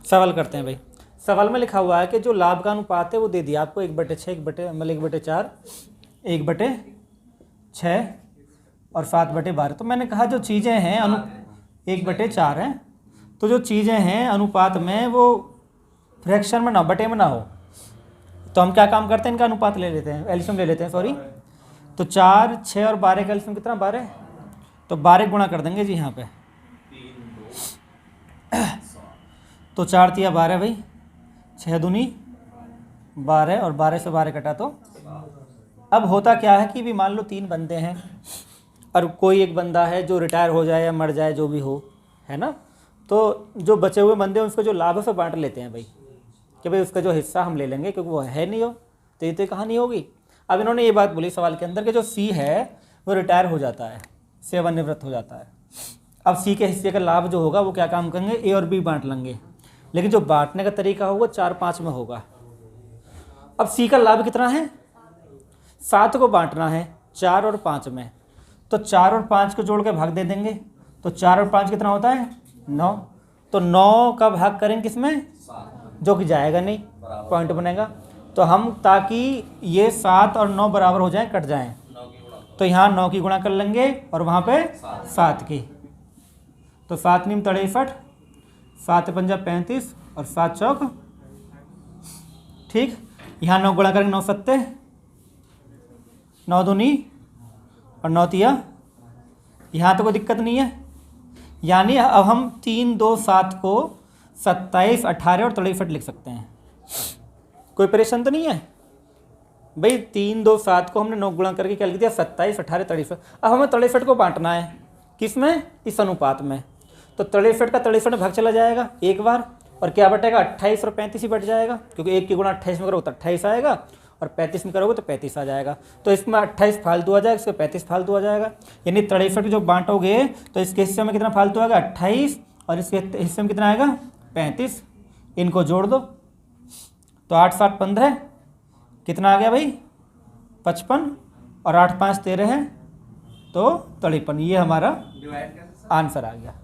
सवाल करते हैं भाई। सवाल में लिखा हुआ है कि जो लाभ का अनुपात है वो दे दिया आपको 1/6, 1/4, 1/6 और 7/12। तो मैंने कहा जो चीज़ें हैं 1/4 हैं, तो जो चीज़ें हैं अनुपात में वो फ्रैक्शन में ना, बटे में ना हो, तो हम क्या काम करते हैं, इनका अनुपात ले लेते हैं, एलसीएम ले लेते हैं, सॉरी। तो 4, 6 और 12 का एलसीएम कितना, 12। तो 12 गुणा कर देंगे जी यहाँ पे। तो 4 तिया 12 भाई, 6 दूनी 12 और 12 से 12 कटा तो। अब होता क्या है कि भी मान लो 3 बंदे हैं और कोई एक बंदा है जो रिटायर हो जाए या मर जाए, जो भी हो, है ना। तो जो बचे हुए बंदे हैं उसको जो लाभ है उसे बांट लेते हैं भाई, कि भाई उसका जो हिस्सा हम ले लेंगे, क्योंकि वो है नहीं हो तो ये तो कहानी होगी। अब इन्होंने ये बात बोली सवाल के अंदर कि जो सी है वो रिटायर हो जाता है, सेवानिवृत्त हो जाता है। अब सी के हिस्से का लाभ जो होगा वो क्या काम करेंगे, ए और बी बांट लेंगे, लेकिन जो बांटने का तरीका होगा 4-5 में होगा। अब सी का लाभ कितना है, 7 को बांटना है 4 और 5 में, तो 4 और 5 को जोड़ के भाग दे देंगे, तो 4 और 5 कितना होता है, 9। तो 9 का भाग करेंगे किसमें, जो कि जाएगा नहीं, पॉइंट बनेगा। तो हम ताकि ये 7 और 9 बराबर हो जाएं, कट जाएं, तो यहाँ 9 की गुणा कर लेंगे और वहाँ पे 7 की। तो 7 नीम 63, 7 पंजा 35 और 7 चौक, ठीक। यहाँ 9 गुणा करेंगे, 9 सत्ते, 9 दूनी और 9 तिया। यहाँ तो कोई दिक्कत नहीं है, यानी अब हम 3, 2, 7 को 27, 18 और 63 लिख सकते हैं। कोई परेशान तो नहीं है भाई। 3, 2, 7 को हमने 9 गुणा करके क्या लिख दिया, 27, 18, 63। अब हमें 63 को बांटना है, किस में, इस अनुपात में। तो 63 का 63 में भाग चला जाएगा एक बार, और क्या बटेगा, 28 और 35 ही बट जाएगा, क्योंकि 1 की गुणा 28 में करोगे तो 28 आएगा, और 35 में करोगे तो 35 आ जाएगा। तो इसमें 28 फालतू आ जाएगा, इसमें 35 फालतू आ जाएगा, यानी 63 जो बांटोगे तो इसके हिस्से में कितना फालतू आएगा, 28, और इसके हिस्से में कितना आएगा, 35। इनको जोड़ दो, तो 8, 7, 15 कितना आ गया भाई, 55, और 8, 5, 13 है तो 53। ये हमारा आंसर आ गया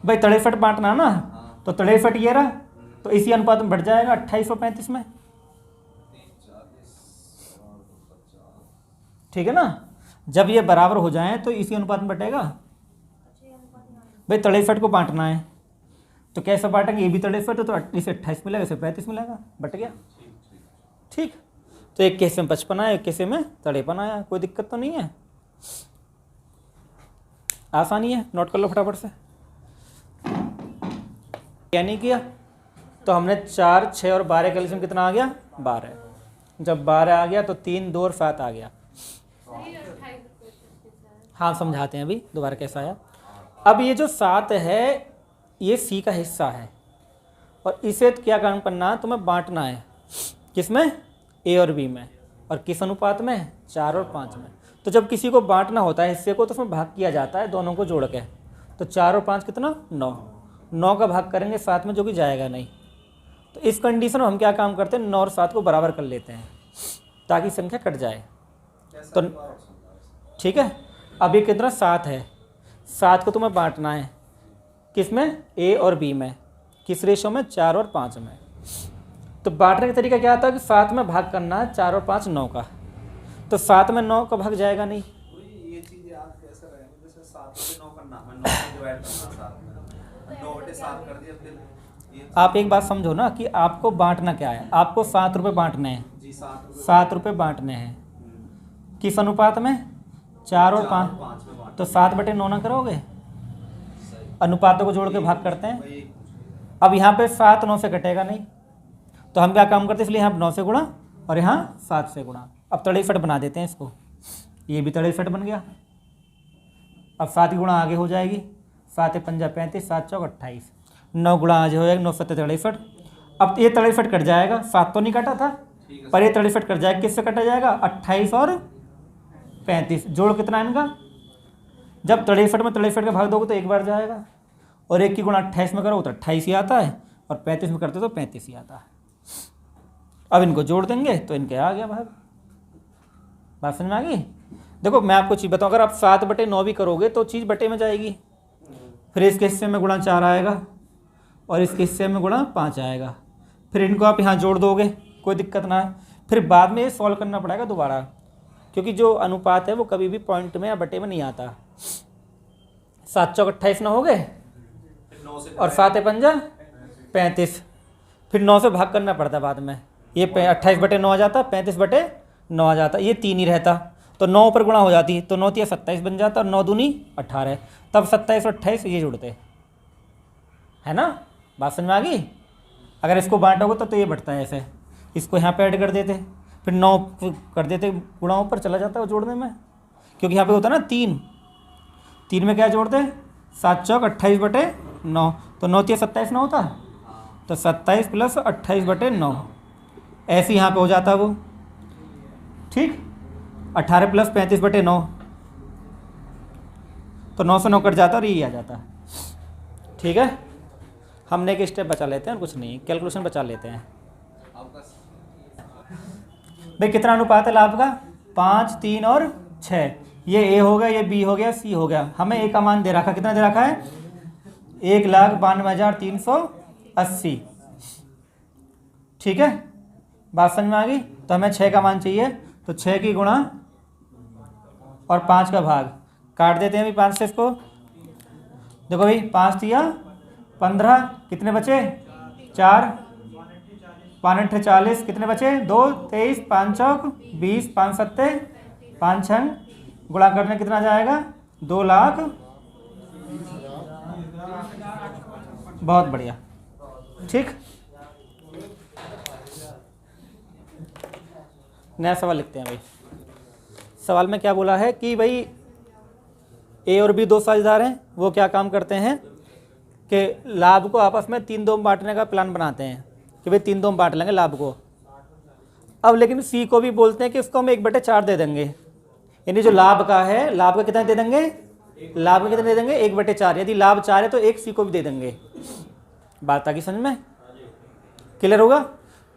भाई। 63 बांटना ना, तो 63 ये रहा, तो इसी अनुपात में बढ़ जाएगा 28 और 35 में, ठीक है ना। जब ये बराबर हो जाए तो इसी अनुपात में बटेगा भाई। 63 को बांटना है तो कैसे बांटेंगे, ये भी 63 तो इसे 28 मिलेगा, इसे 35 मिलेगा, बट गया, ठीक। तो एक केस में 55 आया, एक केस में 53 आया, कोई दिक्कत तो नहीं है, आसानी है, नोट कर लो फटाफट से। क्या नहीं किया, तो हमने 4, 6 और 12 का एलसीएम कितना आ गया, 12। जब 12 आ गया तो 3, 2 और 7 आ गया। हाँ समझाते हैं अभी दोबारा कैसा आया। अब ये जो 7 है ये सी का हिस्सा है, और इसे क्या काम करना है, तुम्हें बांटना है, किसमें, ए और बी में, और किस अनुपात में, 4 और 5 में। तो जब किसी को बांटना होता है हिस्से को, तो उसमें भाग किया जाता है दोनों को जोड़ के। तो 4 और 5 कितना, 9। 9 का भाग करेंगे 7 में, जो कि जाएगा नहीं। तो इस कंडीशन में हम क्या काम करते हैं, 9 और 7 को बराबर कर लेते हैं ताकि संख्या कट जाए। तो ठीक है, अब ये कितना, 7 है, 7 को तुम्हें बांटना है किस में, ए और बी में, किस रेशो में, 4 और 5 में। तो बांटने का तरीका क्या आता है कि 7 में भाग करना है, 4 और 5 9 का, तो 7 में 9 का भाग जाएगा नहीं। ये चीज याद कैसे रहेगा, जैसे 7 से 9 करना, मैं 9 में डिवाइड करना, 7 में 9/7 कर दिया, फिर आप एक बात समझो ना कि आपको बांटना क्या है, आपको 7 रुपये बांटने हैं जी, 7 रुपये बांटने हैं, किस अनुपात में, 4 और 5। तो 7/9 ना करोगे, अनुपातों को जोड़ के भाग करते हैं। अब यहाँ पे 7 9 से कटेगा नहीं, तो हम क्या काम करते हैं, इसलिए यहाँ 9 से गुणा और यहाँ 7 से गुणा। अब 63 बना देते हैं इसको, ये भी 63 बन गया। अब 7 की गुणा आगे हो जाएगी, 7 पंजा 35, 7 चौक 28, 9 गुणा आगे हो जाएगा, 9 7 63। अब ये 63 कट जाएगा, 7 तो नहीं कटा था, पर ये 63 कट जाएगा, किससे कटा जाएगा, 28 और 35, जोड़ कितना है इनका, जब 63 में 63 का भाग दोगे तो एक बार जाएगा, और 1 की गुणा 28 में करोगे तो 28 ही आता है, और 35 में करते तो 35 ही आता है। अब इनको जोड़ देंगे तो इनके आ गया भाग। बात समझ में आ गई। देखो मैं आपको चीज़ बताऊँ, अगर आप 7/9 भी करोगे तो चीज़ बटे में जाएगी, फिर इसके हिस्से में गुणा 4 आएगा, और इसके हिस्से में गुणा 5 आएगा। फिर इनको आप यहाँ जोड़ दोगे, कोई दिक्कत ना है। फिर बाद में ये सॉल्व करना पड़ेगा दोबारा, क्योंकि जो अनुपात है वो कभी भी पॉइंट में या बटे में नहीं आता। 7 चौक 28 ना हो गए, और 7 पंजा 35। फिर 9 से भाग करना पड़ता बाद में, ये 28/9 आ जाता, 35/9 आ जाता, ये 3 ही रहता, तो 9 पर गुणा हो जाती, तो 9 × 27 बन जाता, और 9 दूनी 18, तब 27 और 28 ये जुड़ते, है ना। बात समझ में आ गई। अगर इसको बांटोगे तो ये बढ़ता है ऐसे, इसको यहाँ पे ऐड कर देते, फिर 9 कर देते, गुणा ऊपर चला जाता है जोड़ने में, क्योंकि यहाँ पे होता है ना 3 में क्या जोड़ते, 7 चौक 28/9, तो 9 × 27 ना होता, तो 27 + 28/9 ऐसे यहाँ पे हो जाता वो, ठीक। 18 + 35/9, तो 9 से 9 कट जाता और ये आ जाता, ठीक है। हमने एक स्टेप बचा लेते हैं, कुछ नहीं, कैलकुलेशन बचा लेते हैं। भाई कितना अनुपात है लाभ का, 5, 3 और 6। ये ए हो गया, ये बी हो गया, सी हो गया। हमें ए का मान दे रखा, कितना दे रखा है, 1,92,380, ठीक है। बात समझ में आ गई। तो हमें 6 का मान चाहिए, तो 6 की गुणा और 5 का भाग, काट देते हैं अभी 5 से इसको। देखो भाई 5 दिया 15, कितने बचे 4, 5 × 40, कितने बचे 2, 23, 5 चौक 20, 5 सत्ते 5 छन, गुणा करने कितना जाएगा 2 लाख। बहुत बढ़िया, ठीक। नया सवाल लिखते हैं भाई। सवाल में क्या बोला है कि भाई ए और बी 2 साझेदार हैं, वो क्या काम करते हैं कि लाभ को आपस में 3-2 में बांटने का प्लान बनाते हैं कि भाई 3-2 में बांट लेंगे लाभ को। अब लेकिन सी को भी बोलते हैं कि उसको हम 1/4 दे देंगे, यानी जो लाभ का है, लाभ का कितना दे देंगे, लाभ का कितना दे देंगे 1/4। यदि लाभ 4 है तो 1 सी को भी दे देंगे। बात आ गई समझ में, क्लियर होगा।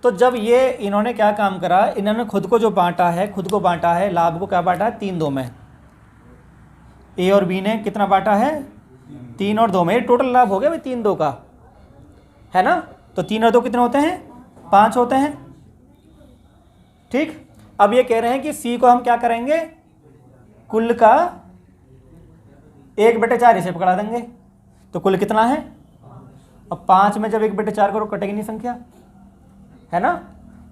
तो जब ये इन्होंने क्या काम करा, इन्होंने खुद को जो बांटा है, खुद को बांटा है, लाभ को क्या बांटा है 3-2 में। ए और बी ने कितना बांटा है 3 और 2 में, ये टोटल लाभ हो गया भाई 3-2 का, है ना। तो 3 और 2 कितने होते हैं 5 होते हैं, ठीक। अब ये कह रहे हैं कि सी को हम क्या करेंगे, कुल का 1/4 इसे पकड़ा देंगे, तो कुल कितना है। अब 5 में जब 1/4 करो कटेगी नहीं संख्या, है ना।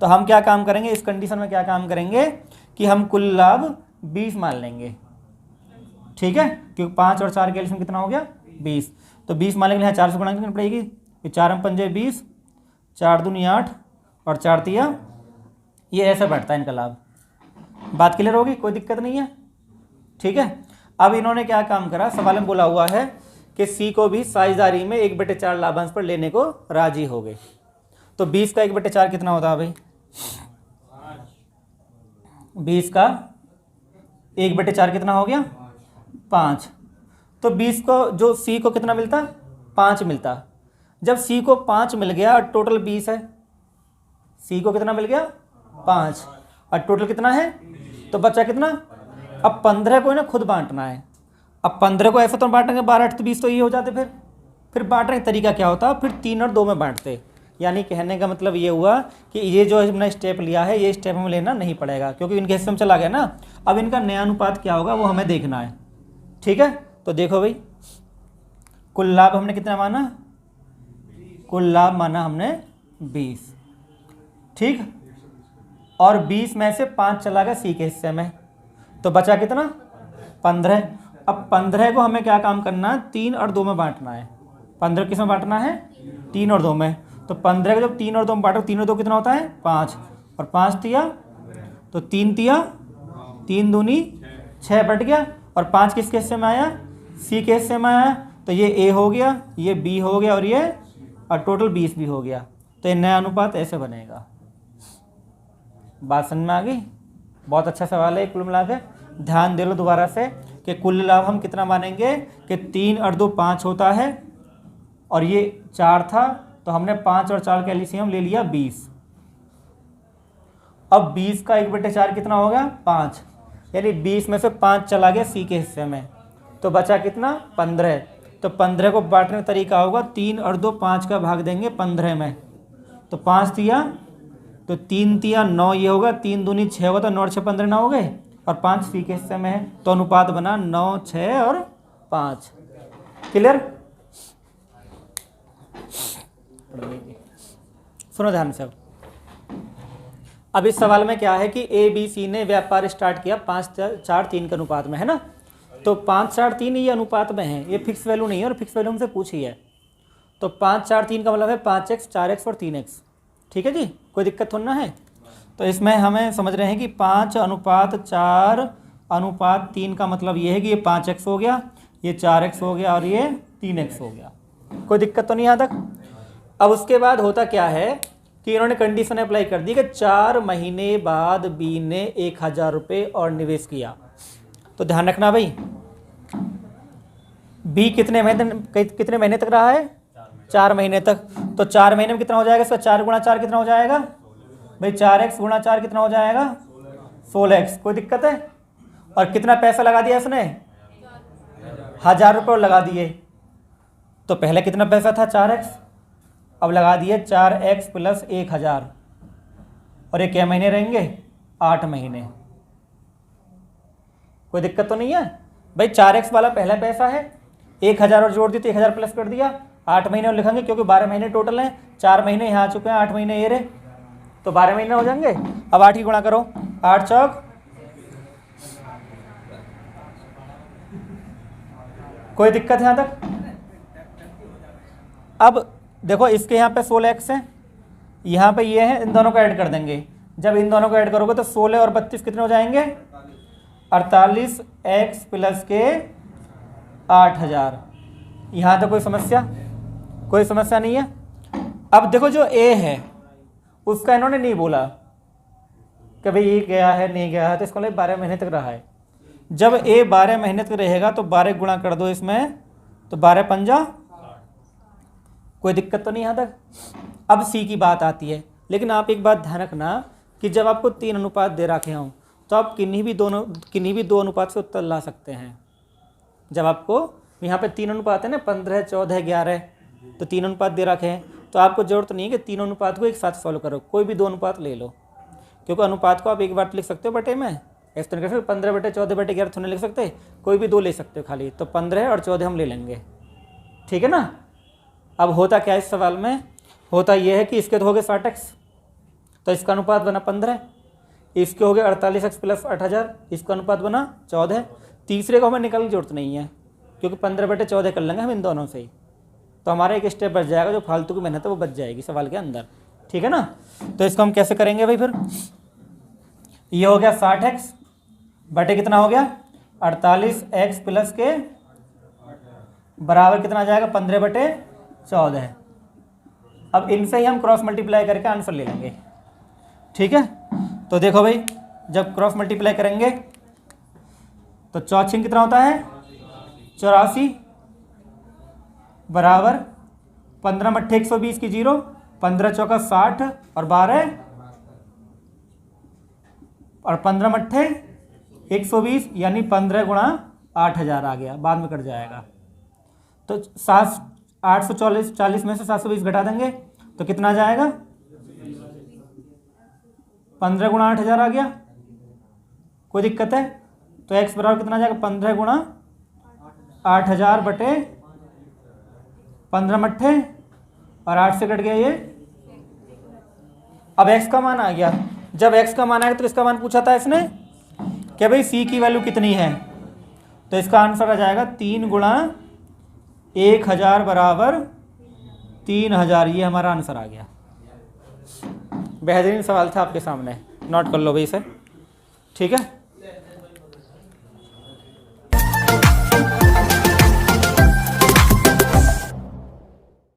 तो हम क्या काम करेंगे इस कंडीशन में, क्या काम करेंगे कि हम कुल लाभ 20 मान लेंगे, ठीक है, क्योंकि 5 और 4 के एलसीएम कितना हो गया 20। तो 20 मान लेंगे, 4 से गुणा करनी पड़ेगी, 4 × 5 = 20, 4 दूनी 8 और 4 तिया, ये ऐसा बैठता है इनका लाभ। बात क्लियर होगी, कोई दिक्कत नहीं है, ठीक है। अब इन्होंने क्या काम करा, सवाल में बोला हुआ है कि सी को भी साझेदारी में 1/4 लाभांश पर लेने को राजी हो गए। तो 20 का 1/4 कितना होता है भाई, 20 का 1/4 कितना हो गया 5। तो 20 को जो सी को कितना मिलता 5 मिलता। जब सी को 5 मिल गया और टोटल 20 है, सी को कितना मिल गया 5 और टोटल कितना है, तो बचा कितना। अब 15 को ना खुद बांटना है। अब 15 को ऐसे तो बांटेंगे 12 8 तो 20 तो ये हो जाते। फिर बांटने का तरीका क्या होता, फिर 3 और 2 में बांटते। यानी कहने का मतलब ये हुआ कि ये जो हमने स्टेप लिया है, ये स्टेप हमें लेना नहीं पड़ेगा, क्योंकि इनके हिस्से में चला गया ना। अब इनका नया अनुपात क्या होगा वो हमें देखना है, ठीक है। तो देखो भाई, कुल लाभ हमने कितना माना, कुल लाभ माना हमने 20, ठीक। और 20 में से 5 चला गया सी के हिस्से में, तो बचा कितना 15। अब 15 को हमें क्या काम करना है, 3 और 2 में बांटना है। 15 किस में बांटना है 3 और 2 में। तो 15 को जब 3 और 2 में बांटो, 3 और 2 कितना होता है 5, और 5 तिया तो 3 तिया 3 दूनी 6 बट गया, और 5 किसके हिस्से में आया सी के हिस्से में आया। तो ये ए हो गया, ये बी हो गया, और ये और टोटल 20 भी हो गया। तो ये नया अनुपात ऐसे बनेगा। बात समझ में आ गई। बहुत अच्छा सवाल है। कुल मिला के ध्यान दे लो दोबारा से कि कुल लाभ हम कितना मानेंगे कि 3 और 2 5 होता है, और ये 4 था, तो हमने 5 और 4 का एलसीएम ले लिया 20। अब 20 का 1/4 कितना हो गया 5, यानी 20 में से 5 चला गया सी के हिस्से में, तो बचा कितना 15। तो 15 को बांटने का तरीका होगा 3 और 2 5 का भाग देंगे 15 में, तो 5 तिया तो 3 तिया 9 ये होगा, 3 दूनी 6 होगा, तो 9 और 6 15 9 हो गए और 5 सी के हिस्से में है, तो अनुपात बना 9 6 और 5। क्लियर? सुनो ध्यान से। अब इस सवाल में क्या है कि ए बी सी ने व्यापार स्टार्ट किया 5 4 3 के अनुपात में, है ना। तो 5 4 3 ये अनुपात में है, ये फिक्स वैल्यू नहीं है और फिक्स वैल्यू हमसे पूछी है। तो 5 4 3 का मतलब है 5x 4x और 3x। ठीक है जी, कोई दिक्कत थोड़ा ना है। तो इसमें हमें समझ रहे हैं कि 5 अनुपात 4 अनुपात 3 का मतलब ये है कि ये 5x हो गया, ये 4x हो गया और ये 3x हो गया। कोई दिक्कत तो नहीं यहाँ तक। अब उसके बाद होता क्या है कि इन्होंने कंडीशन अप्लाई कर दी कि 4 महीने बाद बी ने 1000 रुपये और निवेश किया। तो ध्यान रखना भाई, बी कितने महीने तक रहा है? 4 महीने तक। तो 4 महीने में कितना हो जाएगा इसका? 4 गुणा 4 कितना हो जाएगा भाई? 4x गुणा 4 कितना हो जाएगा? 16x। कोई दिक्कत है? और कितना पैसा लगा दिया इसने? 1000 रुपये लगा दिए। तो पहले कितना पैसा था? 4x। अब लगा दिए 4x प्लस 1000 और ये क्या महीने रहेंगे? 8 महीने। कोई दिक्कत तो नहीं है भाई? 4x वाला पहला पैसा है, 1000 और जोड़ दी तो 1000 प्लस कर दिया, 8 महीने और लिखेंगे क्योंकि 12 महीने टोटल हैं। 4 महीने यहाँ आ चुके हैं, 8 महीने ये रहे, तो 12 महीने हो जाएंगे। अब 8 की गुणा करो, 8 चौक। कोई दिक्कत है यहाँ तक? अब देखो इसके यहाँ पे 16x है, यहाँ पे ये है, इन दोनों को ऐड कर देंगे। जब इन दोनों को ऐड करोगे तो 16 और 32 कितने हो जाएंगे? 48x प्लस के 8000। यहाँ तो कोई समस्या? कोई समस्या नहीं है। अब देखो जो ए है उसका इन्होंने नहीं बोला कि भाई ये गया है नहीं गया है, तो इसको 12 महीने तक रहा है। जब ए 12 महीने तक रहेगा तो 12 गुणा कर दो इसमें, तो 12 पंजा। कोई दिक्कत तो नहीं यहाँ तक। अब सी की बात आती है, लेकिन आप एक बात ध्यान रखना कि जब आपको 3 अनुपात दे रखे हों तो आप किन्हीं भी दो अनुपात से उत्तर ला सकते हैं। जब आपको यहाँ पे 3 अनुपात है ना, 15 14 11, तो 3 अनुपात दे रखे हैं, तो आपको जरूरत नहीं है कि 3 अनुपात को एक साथ सॉल्व करो, कोई भी 2 अनुपात ले लो, क्योंकि अनुपात को आप एक बार तो लिख सकते हो बटे में, इस तरह से 15 बटे 14 बटे 11 तो नहीं लिख सकते, कोई भी 2 ले सकते हो खाली। तो 15 और 14 हम ले लेंगे, ठीक है ना। अब होता क्या है इस सवाल में? होता यह है कि इसके तो हो गए 60x, तो इसका अनुपात बना 15, इसके हो गए 48x प्लस 8000, इसका अनुपात बना 14। तीसरे को हमें निकालने की जरूरत नहीं है क्योंकि 15 बटे 14 कर लेंगे हम इन दोनों से ही, तो हमारा एक स्टेप बच जाएगा, जो फालतू की मेहनत है वो बच जाएगी सवाल के अंदर, ठीक है ना। तो इसको हम कैसे करेंगे भाई? फिर ये हो गया 60x बटे कितना हो गया? 48x प्लस के बराबर कितना आ जाएगा? 15 बटे 14। अब इनसे ही हम क्रॉस मल्टीप्लाई करके आंसर ले लेंगे, ठीक है। तो देखो भाई, जब क्रॉस मल्टीप्लाई करेंगे तो चौछिंग कितना होता है? 84 बराबर 15 मट्ठे 120 की 0, 15 चौका 60 और 12 और 15 मट्ठे 120 यानी 15 गुणा 8000 आ गया, बाद में कट जाएगा। तो 840 में से 720 घटा देंगे तो कितना आ जाएगा? 15 गुणा 8000 आ गया। कोई दिक्कत है? तो x बराबर कितना आ जाएगा? 15 गुणा 8000 बटे 15 मट्ठे और 8 से कट गया ये। अब x का मान आ गया। जब x का मान आया तो इसका मान पूछा था इसने कि भाई c की वैल्यू कितनी है, तो इसका आंसर आ जाएगा 3 गुणा 1000 बराबर 3000। ये हमारा आंसर आ गया। बेहतरीन सवाल था आपके सामने, नोट कर लो भाई इसे, ठीक है।